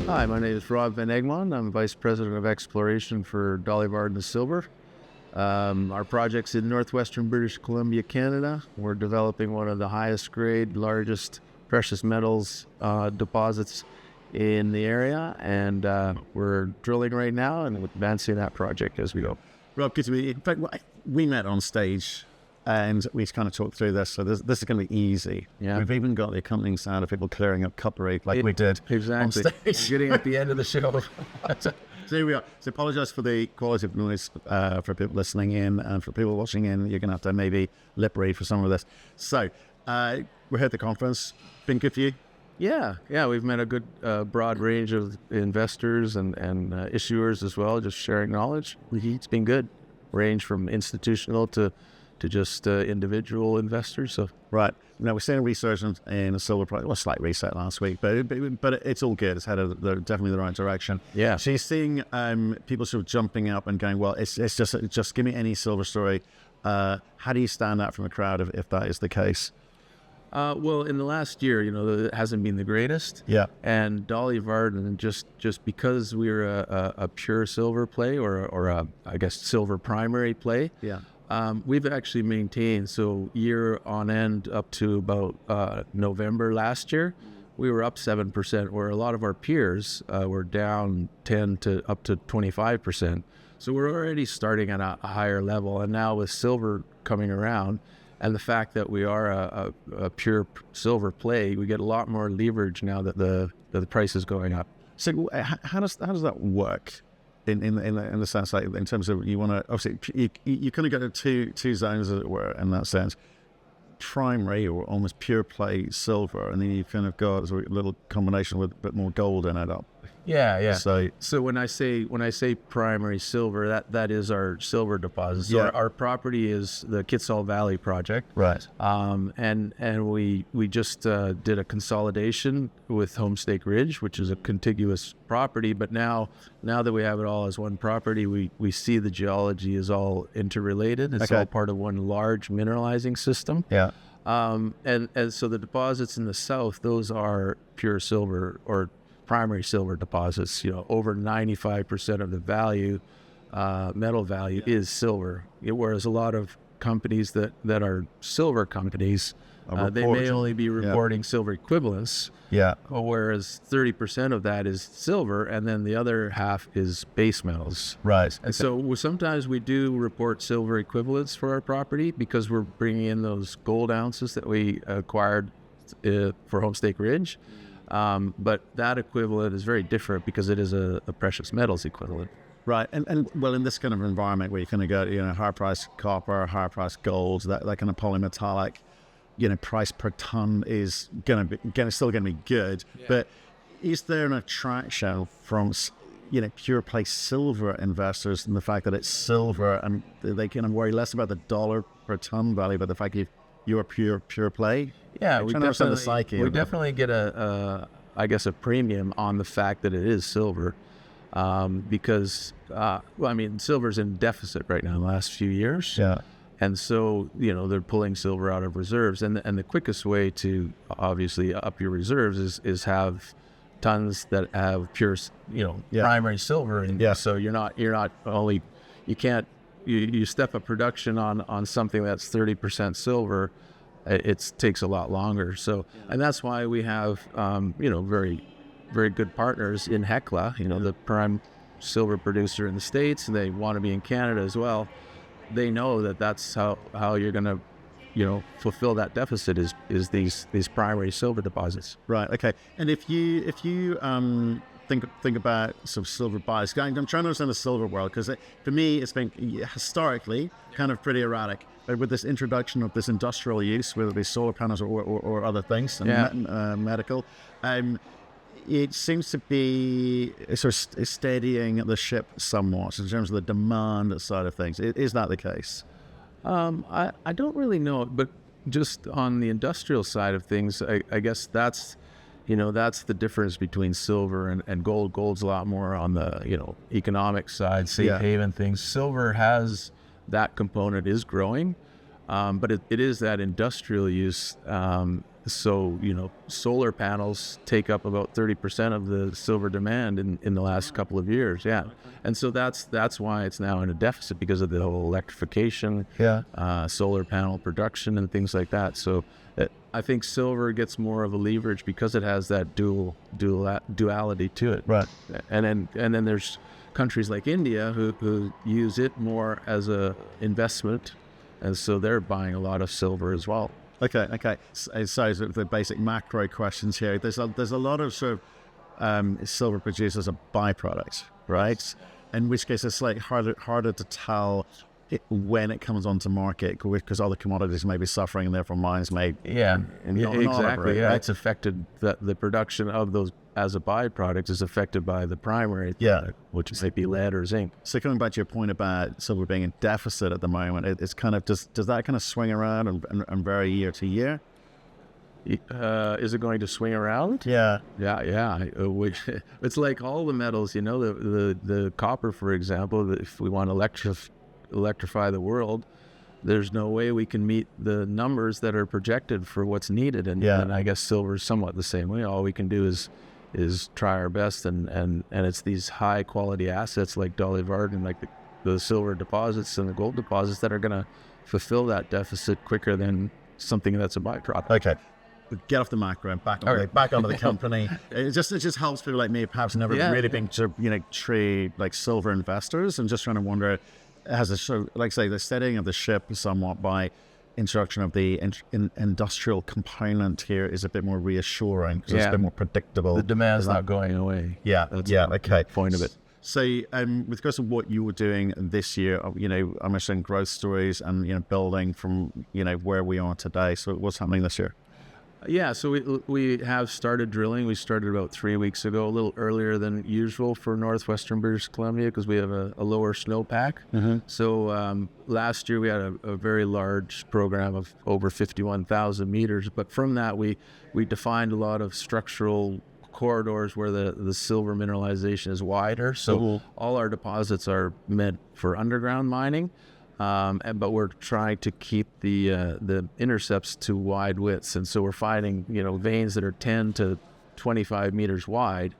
Hi, my name is Rob Van Egmond. I'm Vice President of Exploration for Dolly Varden Silver. Our project's in northwestern British Columbia, Canada. We're developing one of the highest grade, largest precious metals deposits in the area, and we're drilling right now and advancing that project as we go. Rob, good to meet you. In fact, we met on stage and we kind of talked through this, so this is going to be easy. Yeah. We've even got the accompanying sound of people clearing up cutlery like we did exactly. on stage. Getting at the end of the show. So here we are. So apologise for the quality of noise for people listening in, and for people watching in, you're going to have to maybe lip read for some of this. So we're here at the conference. Been good for you? Yeah, we've met a good broad range of investors and issuers as well, just sharing knowledge. It's been good. Range from institutional to just individual investors. So right now we're seeing a resurgence in the silver price. Well, a slight reset last week, but it's all good. It's headed definitely the right direction. Yeah. So you're seeing people sort of jumping up and going, well, it's just give me any silver story. How do you stand out from the crowd if that is the case? Well, in the last year, it hasn't been the greatest. Yeah. And Dolly Varden, just because we're a pure silver play or I guess silver primary play. Yeah. We've actually maintained, so year on end up to about November last year, we were up 7%, where a lot of our peers were down 10 to up to 25%. So we're already starting at a higher level. And now with silver coming around and the fact that we are a pure silver play, we get a lot more leverage now that the price is going up. So how does that work? In the sense, like in terms of you want to obviously you kind of go to two zones, as it were, in that sense, primary or almost pure play silver, and then you kind of got a little combination with a bit more gold in it up. Yeah. So when I say primary silver, that is our silver deposits. So yeah. our property is the Kitsault Valley project. Right. And we just did a consolidation with Homestake Ridge, which is a contiguous property. But now that we have it all as one property, we see the geology is all interrelated. It's okay. all part of one large mineralizing system. Yeah. And so the deposits in the south, those are pure silver or primary silver deposits. Over 95% of the value, metal value, is silver. Whereas a lot of companies that are silver companies, they may only be reporting silver equivalents. Yeah. Whereas 30% of that is silver, and then the other half is base metals. Right. And so sometimes we do report silver equivalents for our property because we're bringing in those gold ounces that we acquired for Homestake Ridge. But that equivalent is very different because it is a precious metals equivalent. Right, and well, in this kind of environment where you kind of go, higher price copper, higher price gold, that kind of polymetallic, price per ton is still gonna be good. Yeah. But is there an attraction from pure play silver investors and the fact that it's silver and they kind of worry less about the dollar per ton value, but the fact you're a pure play? Yeah, we definitely get a premium on the fact that it is silver, because silver's in deficit right now in the last few years. Yeah, and so they're pulling silver out of reserves, and the quickest way to obviously up your reserves is have tons that have pure primary silver, and so you're not only you step up production on something that's 30% silver. It takes a lot longer. So, and that's why we have, very, very good partners in Hecla, the prime silver producer in the States, and they want to be in Canada as well. They know that that's how you're going to, fulfill that deficit is these primary silver deposits. Right. Okay. And if you think about sort of silver bias, I'm trying to understand the silver world, because for me it's been historically kind of pretty erratic. But with this introduction of this industrial use, whether it be solar panels or other things, and medical, it seems to be sort of steadying the ship somewhat in terms of the demand side of things. Is that the case? I don't really know, but just on the industrial side of things, I guess that's the difference between silver and gold. Gold's a lot more on the economic side, safe haven things. Silver has that component is growing, but it is that industrial use So, solar panels take up about 30% of the silver demand in the last couple of years. Yeah. And so that's why it's now in a deficit, because of the whole electrification, solar panel production and things like that. So I think silver gets more of a leverage because it has that duality to it. Right. And then there's countries like India who use it more as a investment. And so they're buying a lot of silver as well. Okay. So the basic macro questions here. There's a lot of sort of silver produced as a byproduct, right? In which case it's like harder to tell when it comes onto market, because other commodities may be suffering and therefore mines may exactly. Operate, yeah, right? it's affected. The production of those as a byproduct is affected by the primary product, which might be lead or zinc. So coming back to your point about silver being in deficit at the moment, it's kind of does that kind of swing around and vary year to year? Is it going to swing around? Yeah. It's like all the metals, the copper, for example. If we want to electrify the world, there's no way we can meet the numbers that are projected for what's needed. And I guess silver is somewhat the same way. All we can do is try our best, and it's these high quality assets like Dolly Varden, like the silver deposits and the gold deposits, that are going to fulfill that deficit quicker than something that's a byproduct. Okay. Get off the macro and back onto the company. It just helps people like me, perhaps never really been trade like silver investors, and just trying to wonder, has a sort of, like say, the steadying of the ship somewhat by introduction of the industrial component here is a bit more reassuring, because it's a bit more predictable. The demand's not going away. That's okay. Point of it. So, with regards to what you were doing this year, I'm mentioning growth stories and building from where we are today. So, what's happening this year? Yeah, so we have started drilling. We started about 3 weeks ago, a little earlier than usual for northwestern British Columbia, because we have a lower snowpack. Mm-hmm. So last year we had a very large program of over 51,000 meters. But from that, we defined a lot of structural corridors where the silver mineralization is wider. So all our deposits are meant for underground mining. But we're trying to keep the intercepts to wide widths, and so we're finding veins that are 10 to 25 meters wide,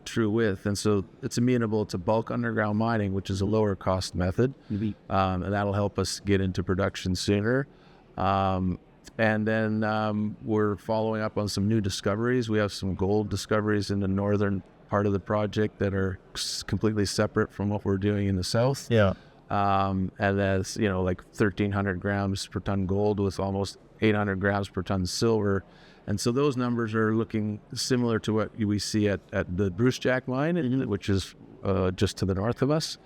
true width, and so it's amenable to bulk underground mining, which is a lower cost method, and that'll help us get into production sooner. And then we're following up on some new discoveries. We have some gold discoveries in the northern part of the project that are completely separate from what we're doing in the south. Yeah. And that's, like 1,300 grams per ton gold with almost 800 grams per ton silver. And so those numbers are looking similar to what we see at the Brucejack mine, which is just to the north of us.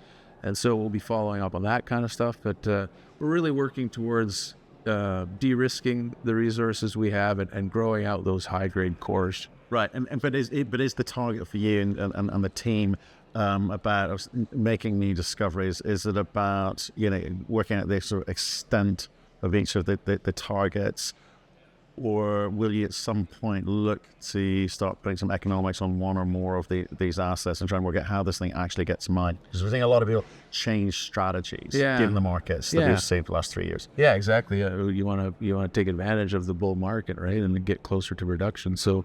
And so we'll be following up on that kind of stuff. But we're really working towards de-risking the resources we have and growing out those high-grade cores. Right. But is the target for you and the team about making new discoveries? Is it about working out the sort of extent of each of the targets, or will you at some point look to start putting some economics on one or more of these assets and try and work out how this thing actually gets mined? Because we're seeing a lot of people change strategies given the markets that we've seen for the last 3 years. Yeah, exactly. You want to take advantage of the bull market, right, and get closer to production. So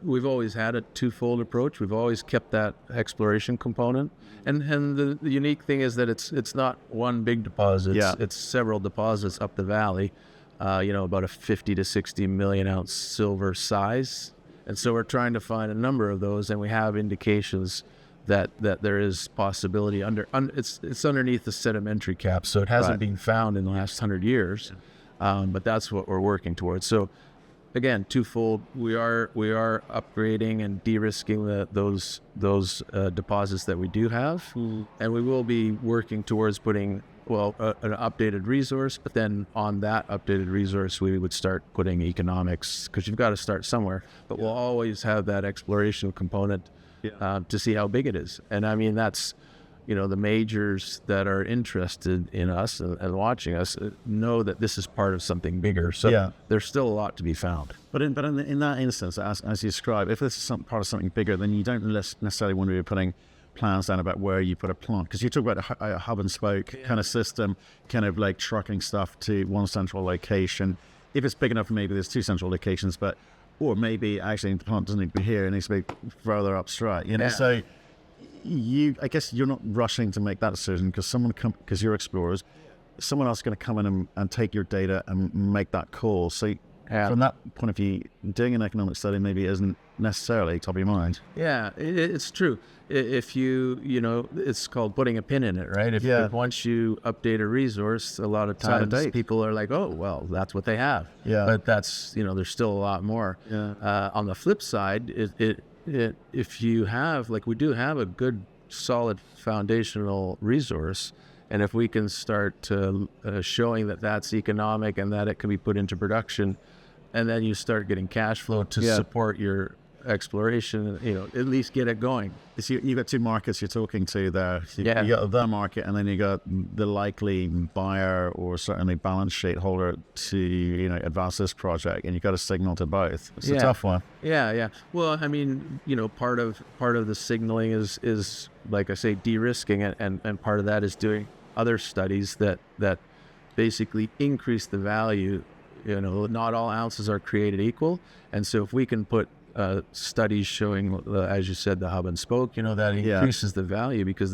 we've always had a twofold approach. We've always kept that exploration component, and the unique thing is that it's not one big deposit. It's several deposits up the valley. About a 50 to 60 million ounce silver size, and so we're trying to find a number of those, and we have indications that there is possibility it's underneath the sedimentary cap, so it hasn't been found in the last 100 years, but that's what we're working towards. So. Again, twofold. We are upgrading and de-risking those deposits that we do have, and we will be working towards putting an updated resource. But then on that updated resource, we would start putting economics, because you've got to start somewhere. But we'll always have that exploration component to see how big it is. And I mean that's. The majors that are interested in us and watching us know that this is part of something bigger. So there's still a lot to be found. But in that instance, as you describe, if this is part of something bigger, then you don't necessarily want to be putting plans down about where you put a plant. Because you talk about a hub and spoke kind of system, kind of like trucking stuff to one central location. if it's big enough, maybe there's 2 central locations, or maybe actually the plant doesn't need to be here, it needs to be further upstream. You know, so I guess you're not rushing to make that decision because you're explorers. Someone else is going to come in and take your data and make that call. So from that point of view, doing an economic study maybe isn't necessarily top of your mind. Yeah, it's true. If it's called putting a pin in it, right? If once you update a resource, a lot of times people are like, oh, well, that's what they have. Yeah. But that's, there's still a lot more. Yeah. On the flip side, if you have, like we do have a good, solid foundational resource, and if we can start showing that that's economic and that it can be put into production, and then you start getting cash flow to support your exploration, at least get it going. So you've got 2 markets you're talking to there. You got the market, and then you got the likely buyer or certainly balance sheet holder to advance this project, and you've got a signal to both. It's a tough one. Yeah. Well, I mean, part of the signaling is like I say, de-risking it, and part of that is doing other studies that basically increase the value. Not all ounces are created equal, and so if we can put studies showing, as you said, the hub and spoke, that increases the value because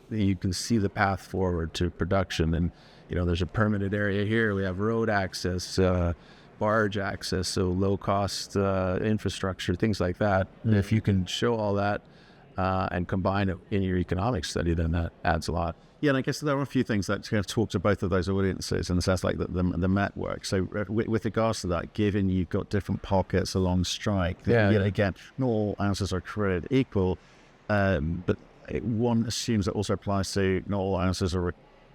you can see the path forward to production. And, there's a permitted area here. We have road access, barge access, so low cost infrastructure, things like that. Mm-hmm. If you can show all that and combine it in your economic study, then that adds a lot. Yeah, and I guess there are a few things that kind of talk to both of those audiences, and it sounds like the network. So with regards to that, given you've got different pockets along strike, again, not all ounces are created equal, but one assumes that also applies to not all ounces are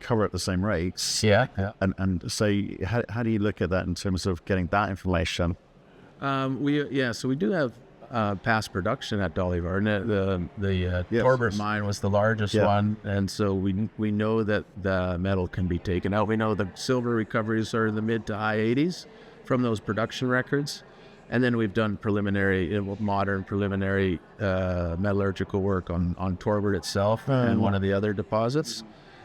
recovered at the same rates. Yeah. And so how do you look at that in terms of getting that information? So we do have past production at Dolly Varden. The Torbert mine was the largest one, and so we know that the metal can be taken out. We know the silver recoveries are in the mid to high 80s from those production records, and then we've done modern preliminary metallurgical work on Torbert itself and one of the other deposits,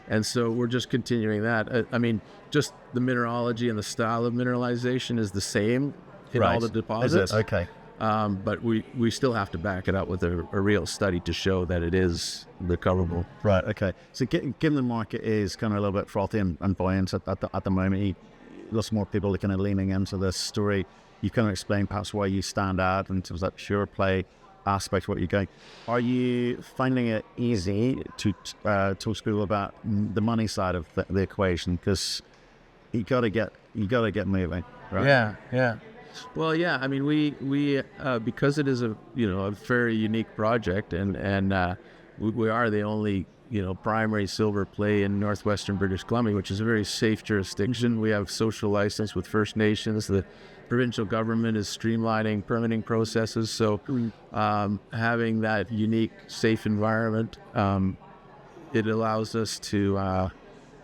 and so we're just continuing that. I mean, just the mineralogy and the style of mineralization is the same in all the deposits. Okay. But we still have to back it up with a real study to show that it is recoverable. Right. Okay. So given the market is kind of a little bit frothy and buoyant at the moment, lots more people are kind of leaning into this story. You kind of explained perhaps why you stand out in terms of that pure play aspect of what you're going. Are you finding it easy to talk to people about the money side of the equation? Because you got to get moving. Right? Yeah. Well, yeah. I mean, we because it is a very unique project, and we are the only primary silver play in northwestern British Columbia, which is a very safe jurisdiction. We have social license with First Nations. The provincial government is streamlining permitting processes. So having that unique, safe environment, it allows us to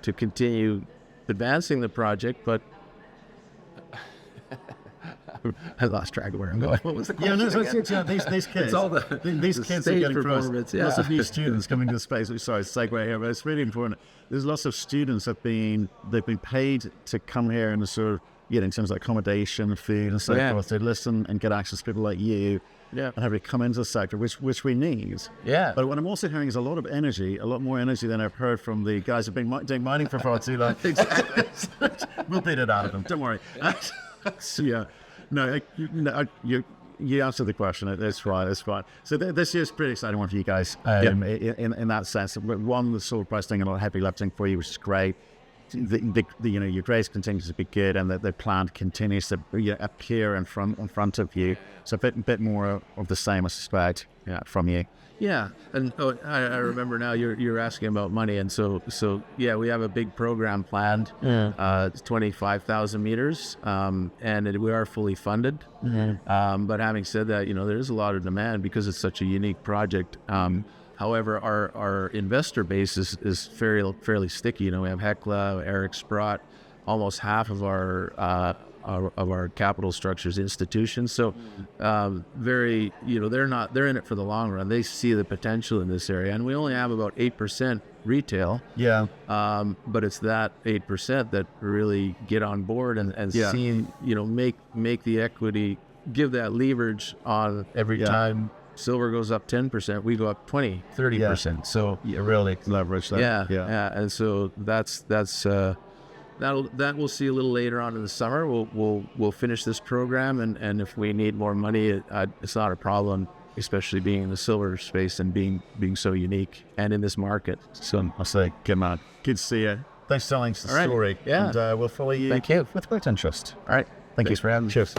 continue advancing the project, but. I lost track of where I'm going. What was the question? These kids. These kids are getting performance. Lots of new students coming to the space. Sorry, segue here, but it's really important. There's lots of students they've been paid to come here and sort of in terms of accommodation, food, and so forth. They listen and get access to people like you. Yeah. And have to come into the sector, which we need. Yeah. But what I'm also hearing is a lot of energy, a lot more energy than I've heard from the guys who've been doing mining for far too long. Exactly. We'll beat it out of them. Don't worry. So, you answered the question. It's fine. So this year's a pretty exciting one for you guys in that sense. One, the silver price doing a lot of heavy lifting for you, which is great. Your grades continue to be good, and the plant continues to appear in front of you. So a bit more of the same, I suspect, from you. Yeah, and I remember now you're asking about money, and so we have a big program planned. It's 25,000 meters, and we are fully funded. Mm-hmm. But having said that, there's a lot of demand because it's such a unique project. However, our investor base is fairly sticky. We have Hecla, Eric Sprott. Almost half of our our capital structures institutions. So very, they're in it for the long run. They see the potential in this area, and we only have about 8% retail. Yeah. But it's that 8% that really get on board and see, make the equity, give that leverage on every time silver goes up 10%, we go up 20, 30%. So really leverage that. Yeah. And so that we'll see a little later on in the summer. We'll finish this program, and if we need more money, it's not a problem, especially being in the silver space and being so unique and in this market. So I'll say, good man. Good to see you. Thanks for telling us the story. Yeah. And we'll follow you. Thank you. With great interest. All right. Thanks for having me. Cheers.